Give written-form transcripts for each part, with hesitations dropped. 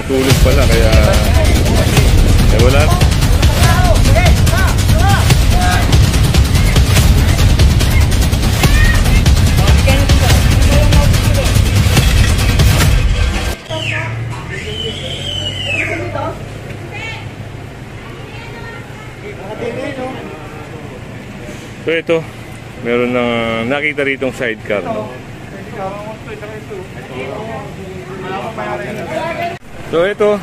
Natulog pala kaya wala. So ito, meron na nakita ritong sidecar, no? So ito,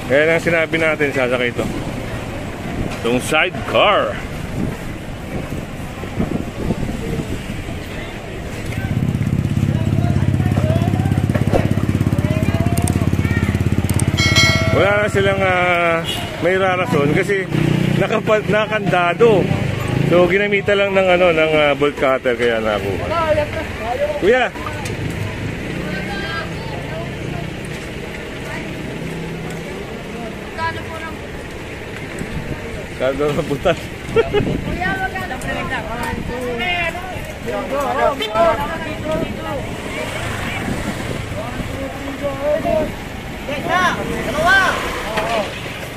yan ang sinabi natin, sasakay ito. Itong sidecar. Wala na silang may rarason kasi nakandado. So ginamita lang ng ng bolt cutter kaya nabuka. Kuya. Kado na butas. Kuya, wag ka lang pinagdak. Dalawa.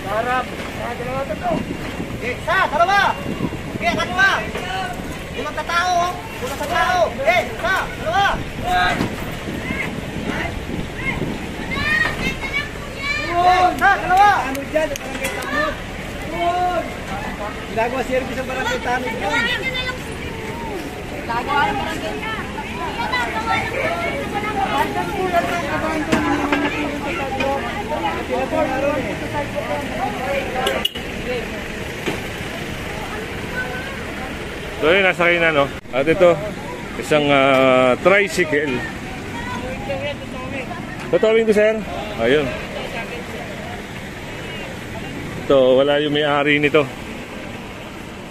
Harap. Dalawa to. Isa, dalawa. Okay, dalawa. Limang katao. Una sa tao. Okay, isa, dalawa. Isa, dalawa. Ano dyan? Barangay Tanod. Ginagawa service ang Barangay Tanod. Ginagawa ang Barangay Tanod. So yun, nasakay na, no? At ito, isang tricycle. Tatawin ko, sir. Ayun. Ito, wala yung may-ari nito.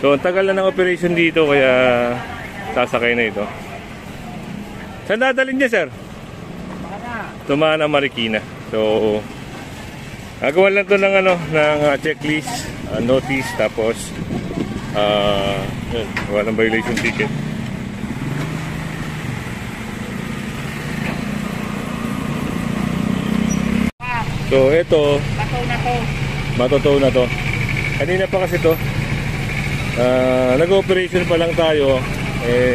So, ang tagal na ng operation dito, kaya sasakay na ito. Saan dadalhin niya, sir? Tumana, Marikina. So, nagawa lang ito ng, ng checklist, notice, tapos yun, walang violation ticket. So, ito, matotow na to. Kanina pa kasi to. Nag-operation pa lang tayo.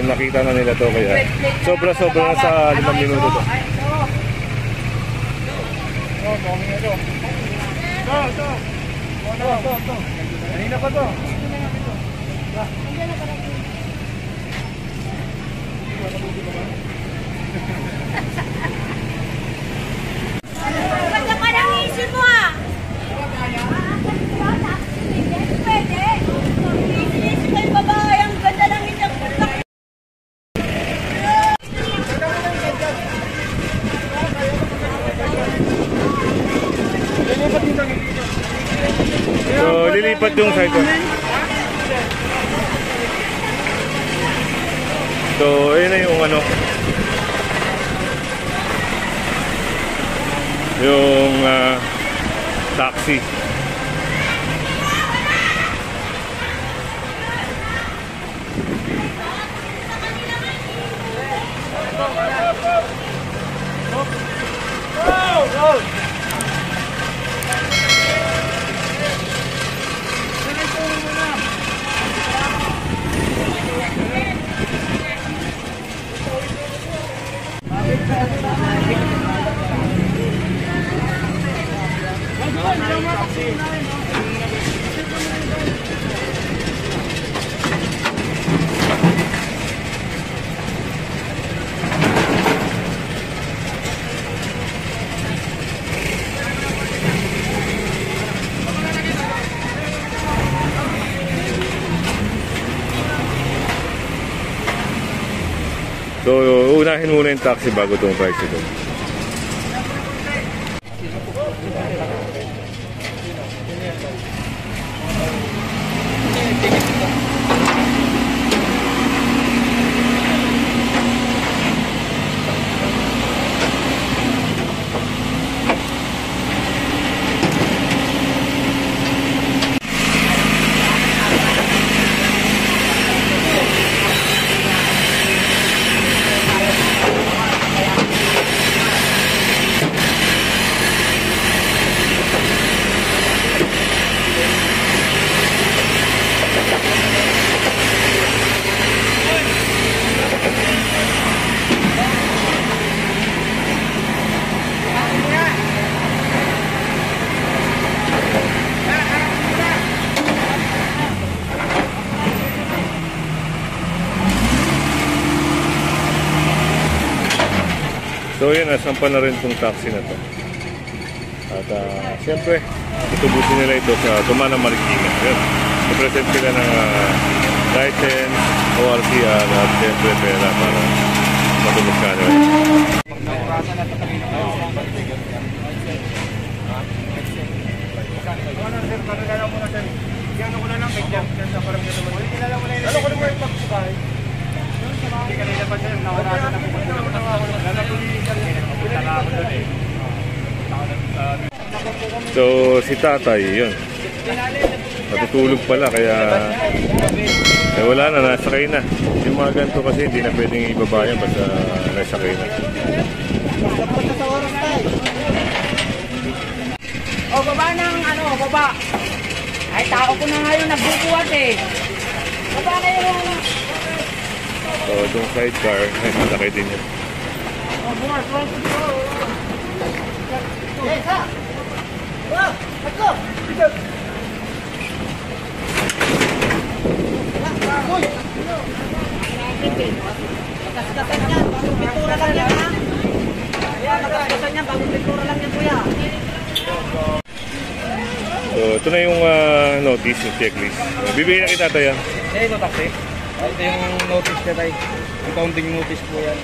Nakita na nila to kaya sobra-sobra na sa 5 minuto to. Kanina pa to. Ganda ka ng isip mo ah! Pwede! Isip ko yung babae, ang ganda ng isip mo. So, lilipat yung side. So, ayun na yung yung taxi. So, unahin muna yung taxi bago itong tricycle. So yun, nasampan na rin itong taxi na to. At siyempre, itubusin nila ito sa Tumana Marikina. Yun, i-present sila ng license, ORCR at siyempre pera para matulog ka nila. So si tatay, yun, natutulog pala kaya wala na, nasakay na. Yung mga ganito kasi hindi na pwedeng ibaba yan basta nasakay na. O, baba ng baba. Ay, tao ko na ngayon nagbubuhat eh. Baba na yung... So itong sidecar, ay nasakay din yun. Eh, sa! Wow! Patlo! Dito! Uy! Magkasgasan yan, bagong pintura lang yan, ha? Ayan, magkasgasan yan, bagong pintura lang yan, kuya. So ito na yung notice, yung checklist. Bibigyan na kita tayo. Ito taxi. Ito yung notice niya tayo. Yung counting notice po yan.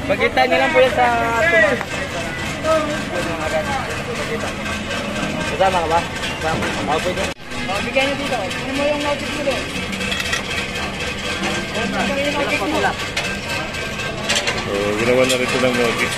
Pagkita niyo lang po yan sa tumas. Kasama ka ba? Ako po ito. O, bigyan nyo dito. Ano mo yung notice mo doon? Ano yung notice mo? So ginawa na rin ito ng notice.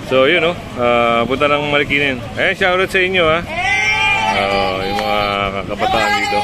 So yun punta ng Marikina yun. Ayan, shoutout sa inyo ha. Yung mga kabataan dito.